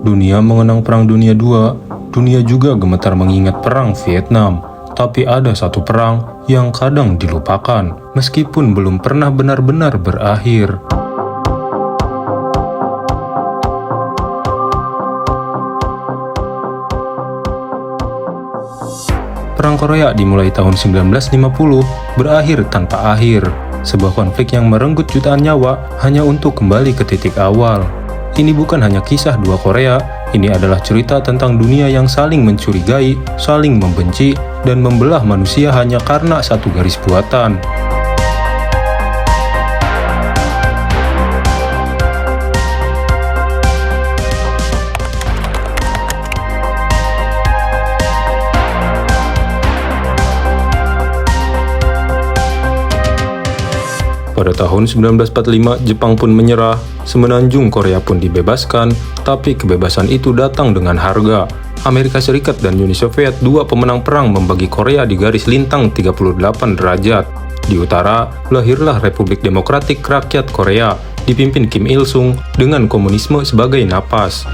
Dunia mengenang Perang Dunia II, dunia juga gemetar mengingat Perang Vietnam. Tapi ada satu perang yang kadang dilupakan, meskipun belum pernah benar-benar berakhir. Perang Korea dimulai tahun 1950, berakhir tanpa akhir. Sebuah konflik yang merenggut jutaan nyawa hanya untuk kembali ke titik awal. Ini bukan hanya kisah dua Korea, ini adalah cerita tentang dunia yang saling mencurigai, saling membenci, dan membelah manusia hanya karena satu garis buatan. Pada tahun 1945, Jepang pun menyerah, semenanjung Korea pun dibebaskan, tapi kebebasan itu datang dengan harga. Amerika Serikat dan Uni Soviet, dua pemenang perang, membagi Korea di garis lintang 38 derajat. Di utara, lahirlah Republik Demokratik Rakyat Korea, dipimpin Kim Il-sung dengan komunisme sebagai napas.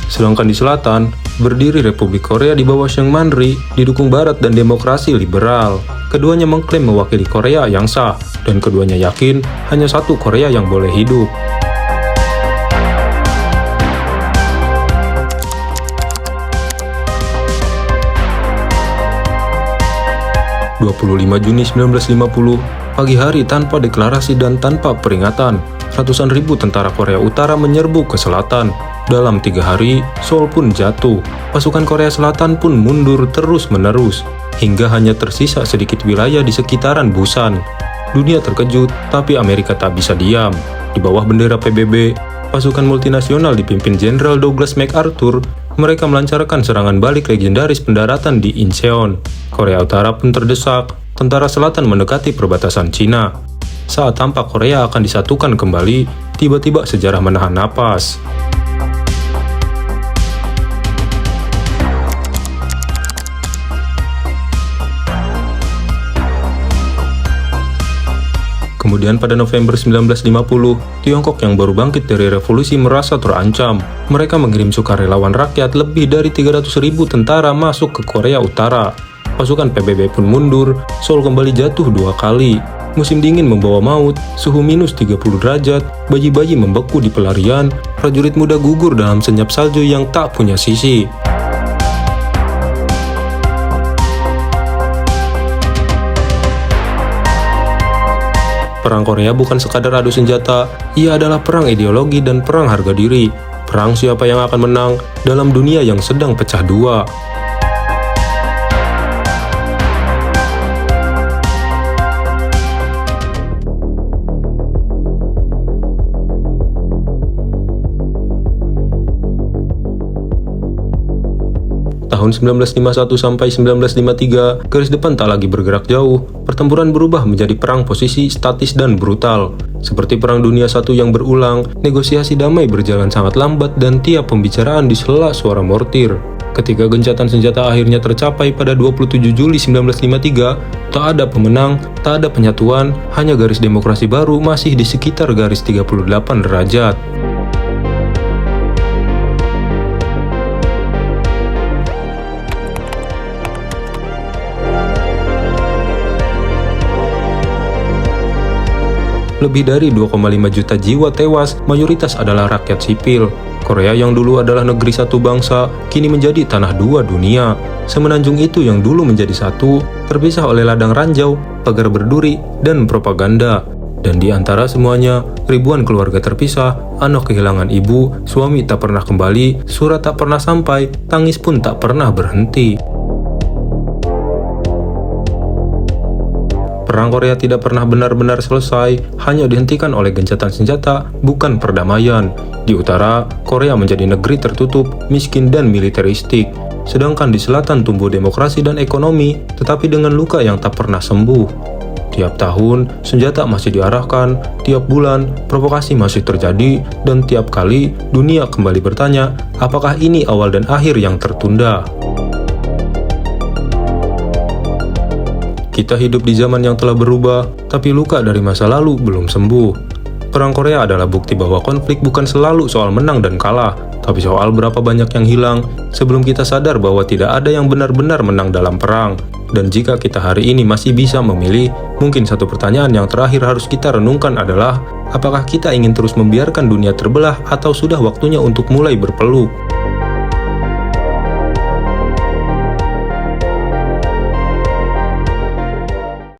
Sedangkan di selatan, berdiri Republik Korea di bawah Syeng Man-ri, didukung Barat dan demokrasi liberal. Keduanya mengklaim mewakili Korea yang sah, dan keduanya yakin hanya satu Korea yang boleh hidup. Juni 1950, pagi hari tanpa deklarasi dan tanpa peringatan, ratusan ribu tentara Korea Utara menyerbu ke selatan. Dalam 3 hari, Seoul pun jatuh. Pasukan Korea Selatan pun mundur terus-menerus, hingga hanya tersisa sedikit wilayah di sekitaran Busan. Dunia terkejut, tapi Amerika tak bisa diam. Di bawah bendera PBB, pasukan multinasional dipimpin Jenderal Douglas MacArthur, mereka melancarkan serangan balik legendaris pendaratan di Incheon. Korea Utara pun terdesak, tentara selatan mendekati perbatasan Cina. Saat tampak Korea akan disatukan kembali, tiba-tiba sejarah menahan napas. Kemudian pada November 1950, Tiongkok yang baru bangkit dari revolusi merasa terancam. Mereka mengirim sukarelawan rakyat, lebih dari 300.000 tentara masuk ke Korea Utara. Pasukan PBB pun mundur, Seoul kembali jatuh 2 kali. Musim dingin membawa maut, suhu minus 30 derajat, bayi-bayi membeku di pelarian, prajurit muda gugur dalam senyap salju yang tak punya sisi. Perang Korea bukan sekadar adu senjata, ia adalah perang ideologi dan perang harga diri. Perang siapa yang akan menang dalam dunia yang sedang pecah dua. Tahun 1951 sampai 1953, garis depan tak lagi bergerak jauh. Pertempuran berubah menjadi perang posisi statis dan brutal. Seperti Perang Dunia I yang berulang, negosiasi damai berjalan sangat lambat dan tiap pembicaraan disela suara mortir. Ketika gencatan senjata akhirnya tercapai pada 27 Juli 1953, tak ada pemenang, tak ada penyatuan, hanya garis demokrasi baru masih di sekitar garis 38 derajat. Lebih dari 2,5 juta jiwa tewas, mayoritas adalah rakyat sipil. Korea yang dulu adalah negeri satu bangsa, kini menjadi tanah dua dunia. Semenanjung itu yang dulu menjadi satu, terpisah oleh ladang ranjau, pagar berduri, dan propaganda. Dan di antara semuanya, ribuan keluarga terpisah, anak kehilangan ibu, suami tak pernah kembali, surat tak pernah sampai, tangis pun tak pernah berhenti. Perang Korea tidak pernah benar-benar selesai, hanya dihentikan oleh gencatan senjata, bukan perdamaian. Di utara, Korea menjadi negeri tertutup, miskin dan militeristik. Sedangkan di selatan tumbuh demokrasi dan ekonomi, tetapi dengan luka yang tak pernah sembuh. Tiap tahun, senjata masih diarahkan, tiap bulan, provokasi masih terjadi, dan tiap kali, dunia kembali bertanya, apakah ini awal dan akhir yang tertunda? Kita hidup di zaman yang telah berubah, tapi luka dari masa lalu belum sembuh. Perang Korea adalah bukti bahwa konflik bukan selalu soal menang dan kalah, tapi soal berapa banyak yang hilang sebelum kita sadar bahwa tidak ada yang benar-benar menang dalam perang. Dan jika kita hari ini masih bisa memilih, mungkin satu pertanyaan yang terakhir harus kita renungkan adalah, apakah kita ingin terus membiarkan dunia terbelah atau sudah waktunya untuk mulai berpeluk?